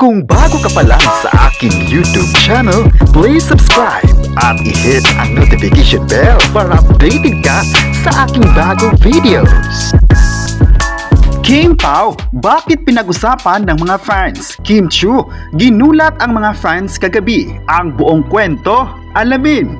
Kung bago ka pa lang sa aking YouTube channel, please subscribe at i-hit ang notification bell para updated ka sa aking bagong videos. Kim Pao, bakit pinag-usapan ng mga fans? Kim Chiu, ginulat ang mga fans kagabi. Ang buong kwento, alamin.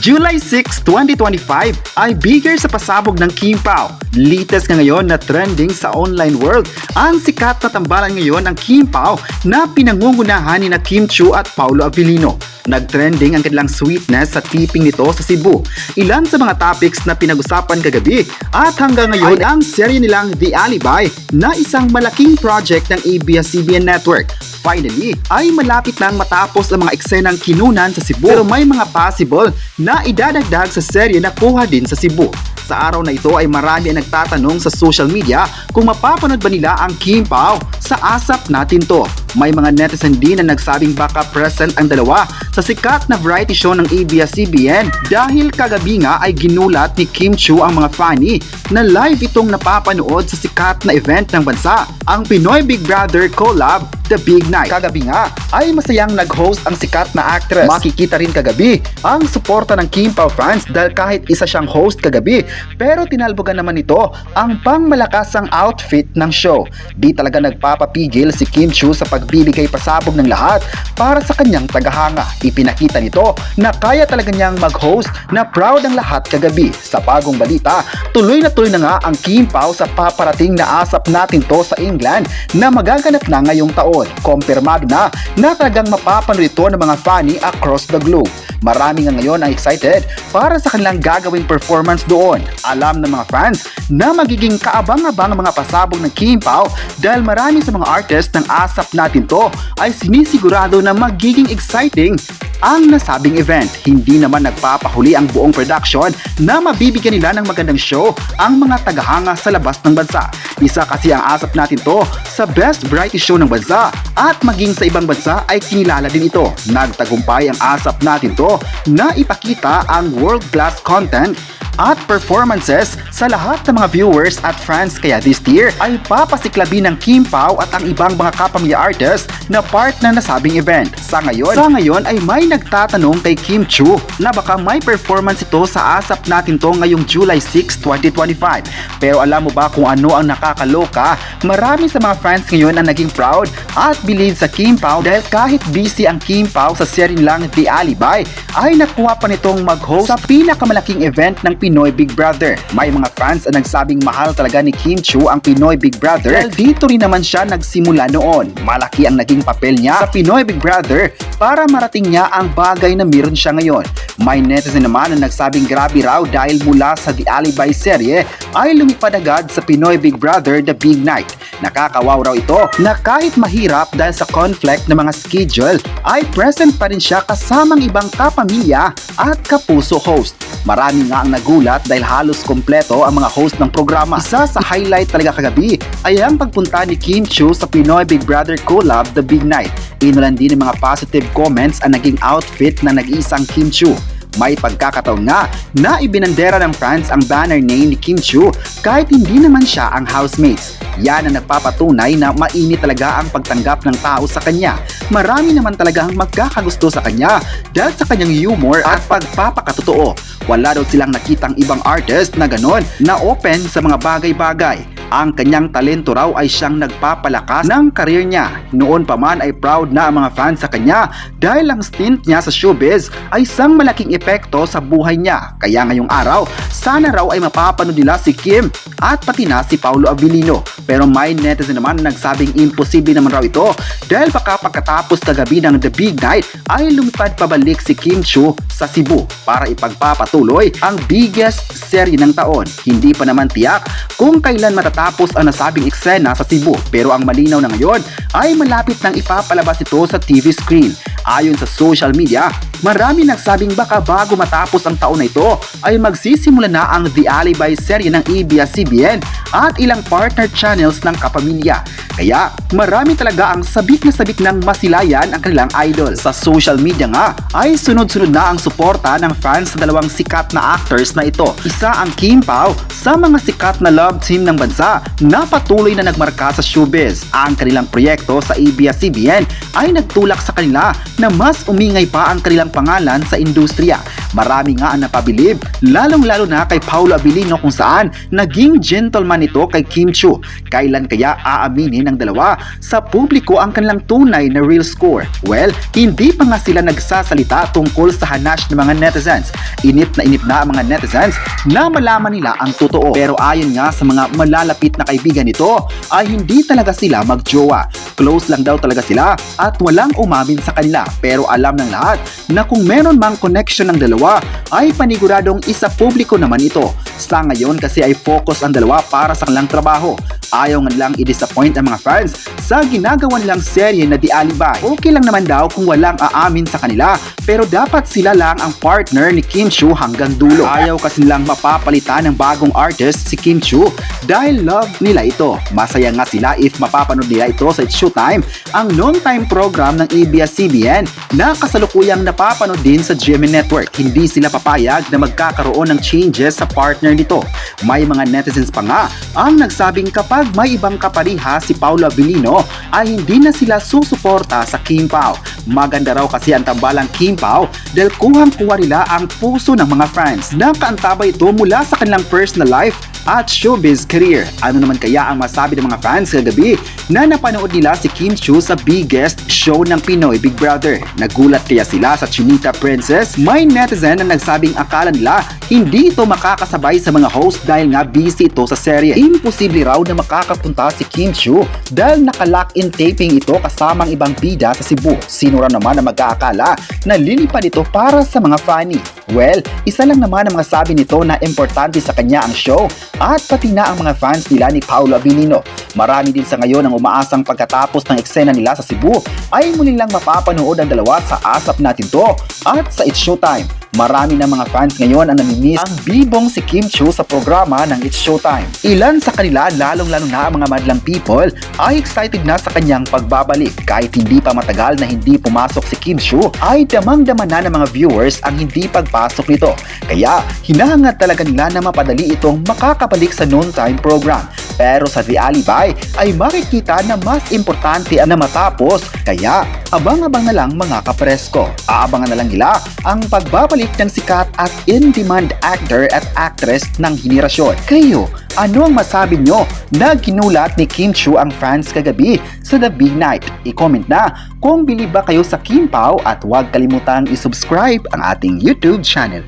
July 6, 2025 ay bigger sa pasabog ng Kim Pao. Latest nga ngayon na trending sa online world ang sikat na tambalan ngayon ng Kim Pao na pinangungunahan ni na Kim Chiu at Paolo Abilino. Nag-trending ang kanilang sweetness sa tipping nito sa Cebu. Ilan sa mga topics na pinag-usapan kagabi at hanggang ngayon ang serye nilang The Alibi na isang malaking project ng ABS-CBN Network. Finally, ay malapit nang matapos ang mga eksenang kinunan sa Cebu pero may mga possible na idadagdag sa serye na kuha din sa Cebu. Sa araw na ito ay marami ang nagtatanong sa social media kung mapapanood ba nila ang Kim Pao sa ASAP Natin To. May mga netizen din na nagsabing baka present ang dalawa sa sikat na variety show ng ABS-CBN dahil kagabi nga ay ginulat ni Kim Chiu ang mga funny na live itong napapanood sa sikat na event ng bansa, ang Pinoy Big Brother Collab The Big Night. Kagabi nga ay masayang nag-host ang sikat na actress. Makikita rin kagabi ang suporta ng Kim Pao fans dahil kahit isa siyang host kagabi pero tinalbogan naman ito ang pangmalakasang outfit ng show. Di talaga nagpapapigil si Kim Chiu sa pagbibigay pasabog ng lahat para sa kanyang tagahanga. Ipinakita nito na kaya talaga niyang mag-host na proud ang lahat kagabi. Sa bagong balita, tuloy na nga ang Kim Pao sa paparating na ASAP Natin To sa England na magaganap na ngayong taon. Kumpirmado na talagang mapapanood ito ng mga funny across the globe. Marami nga ngayon ang excited para sa kanilang gagawing performance doon. Alam ng mga fans na magiging kaabang-abang ang mga pasabog ng Kim Pao dahil marami sa mga artist ng ASAP Natin To ay sinisigurado na magiging exciting ang nasabing event. Hindi naman nagpapahuli ang buong production na mabibigyan nila ng magandang show ang mga tagahanga sa labas ng bansa. Isa kasi ang ASAP Natin To sa best variety show ng bansa at maging sa ibang bansa ay kinilala din ito. Nagtagumpay ang ASAP Natin To na ipakita ang world-class content at performances sa lahat ng mga viewers at fans, kaya this year ay papasiklabi ng Kim Pao at ang ibang mga kapamilya artists na part na nasabing event. Sa ngayon ay may nagtatanong kay Kim Chiu na baka may performance ito sa ASAP Natin To ngayong July 6, 2025. Pero alam mo ba kung ano ang nakakaloka? Marami sa mga fans ngayon ang naging proud at believe sa Kim Pao dahil kahit busy ang Kim Pao sa serye lang The Alibi ay nakuha pa nitong mag-host sa pinakamalaking event ng Pinoy Big Brother. May mga fans ang nagsabing mahal talaga ni Kim Chiu ang Pinoy Big Brother dahil dito rin naman siya nagsimula noon. Malaki ang naging papel niya sa Pinoy Big Brother para marating niya ang bagay na meron siya ngayon. May netizen naman na nagsabing grabe raw dahil mula sa The Alibi serye ay lumipad agad sa Pinoy Big Brother The Big Night. Nakakawaw raw ito na kahit mahirap dahil sa conflict ng mga schedule ay present pa rin siya kasamang ibang kapamilya at kapuso host. Marami nga ang nagulat dahil halos kompleto ang mga host ng programa. Isa sa highlight talaga kagabi ay ang pagpunta ni Kim Chiu sa Pinoy Big Brother Collab The Big Night. Inulan din ng mga positive comments ang naging outfit ng nag-iisang Kim Chiu. May pagkakataon nga na ibinandera ng fans ang banner name ni Kim Chiu kahit hindi naman siya ang housemates. Yan ang nagpapatunay na mainit talaga ang pagtanggap ng tao sa kanya. Marami naman talaga ang magkakagusto sa kanya dahil sa kanyang humor at pagpapakatotoo. Wala daw silang nakitang ibang artist na ganon na open sa mga bagay-bagay. Ang kanyang talento raw ay siyang nagpapalakas ng karir niya. Noon pa man ay proud na ang mga fans sa kanya dahil ang stint niya sa showbiz ay isang malaking epekto sa buhay niya. Kaya ngayong araw, sana raw ay mapapanood nila si Kim at pati na si Paolo Abilino. Pero may netizen naman na nagsabing imposible naman raw ito dahil baka pagkatapos kagabi ng The Big Night ay lumipad pabalik si Kim Chiu sa Cebu para ipagpapatuloy ang biggest serye ng taon. Hindi pa naman tiyak kung kailan matatapos ang nasabing eksena sa Cebu pero ang malinaw na ngayon ay malapit nang ipapalabas ito sa TV screen. Ayon sa social media, Marami nagsabing baka bago matapos ang taon na ito ay magsisimula na ang The Alibi serye ng ABS-CBN at ilang partner channels ng kapamilya. Kaya marami talaga ang sabik na sabik ng masilayan ang kanilang idol. Sa social media nga ay sunod-sunod na ang suporta ng fans sa dalawang sikat na actors na ito. Isa ang Kim Pao sa mga sikat na love team ng bansa na patuloy na nagmarka sa showbiz. Ang kanilang proyekto sa ABS-CBN ay nagtulak sa kanila na mas umingay pa ang kanilang pangalan sa industriya. Marami nga ang napabilib, lalong-lalo na kay Paolo Abilino kung saan naging gentleman ito kay Kim Chiu. Kailan kaya aaminin ng dalawa sa publiko ang kanilang tunay na real score? Well, hindi pa nga sila nagsasalita tungkol sa hanash ng mga netizens. Inip na ang mga netizens na malaman nila ang totoo. Pero ayon nga sa mga malalapit na kaibigan nito ay hindi talaga sila magjowa. Close lang daw talaga sila at walang umamin sa kanila. Pero alam ng lahat na kung meron mang connection ng dalawa ay paniguradong isa publiko naman ito. Sa ngayon kasi ay focus ang dalawa para sa kanilang trabaho. Ayaw nga lang i-disappoint ang mga fans sa ginagawa nilang serye na The Alibi. Okay lang naman daw kung walang aamin sa kanila, pero dapat sila lang ang partner ni Kim Chiu hanggang dulo. Ayaw kasi nilang mapapalitan ng bagong artist si Kim Chiu dahil love nila ito. Masaya nga sila if mapapanood nila ito sa It's Showtime, ang long-time program ng ABS-CBN na kasalukuyang napapanood din sa GMA Network. Hindi sila papayag na magkakaroon ng changes sa partner nito. May mga netizens pa nga ang nagsabing kapag may ibang kapariha si Paolo Abilino ay hindi na sila susuporta sa Kim Pao. Maganda raw kasi ang tambalang Kim Pao dahil kuhang-kuha nila ang puso ng mga fans. Nakaantabay ito mula sa kanilang personal life at showbiz career. Ano naman kaya ang masabi ng mga fans kagabi na napanood nila si Kim Chiu sa biggest show ng Pinoy Big Brother? Nagulat kaya sila sa Chinita Princess? May netizen na nagsabing akala nila hindi ito makakasabay sa mga host dahil nga busy ito sa serye. Imposible raw na makakapunta si Kim Chiu dahil naka-lock-in taping ito kasamang ibang bida sa Cebu. Sino raw naman na mag-aakala na lilipad ito para sa mga funny? Well, isa lang naman ang mga sabi nito na importante sa kanya ang show at pati na ang mga fans nila ni Paolo Abilino. Marami din sa ngayon ang umaasang pagkatapos ng eksena nila sa Cebu ay muling lang mapapanood ang dalawa sa Asap Natin To at sa It's Showtime. Marami ng mga fans ngayon ang namimiss ang bibong si Kim Chiu sa programa ng It's Showtime. Ilan sa kanila, lalong-lalo na ang mga madlang people, ay excited na sa kanyang pagbabalik. Kahit hindi pa matagal na hindi pumasok si Kim Chiu, ay damang-dama na ng mga viewers ang hindi pagpasok nito. Kaya, hinahangad talaga nila na mapadali itong makakabalik sa noontime program. Pero sa The Alibi ay makikita na mas importante ang na matapos, kaya abang-abang na lang mga kapresko. Aabangan na lang nila ang pagbabalik ng sikat at in-demand actor at actress ng henerasyon. Kayo, ano ang masabi nyo na ginulat ni Kim Chiu ang fans kagabi sa The Big Night? I-comment na kung bilib ba kayo sa Kim Pao at huwag kalimutang i-subscribe ang ating YouTube channel.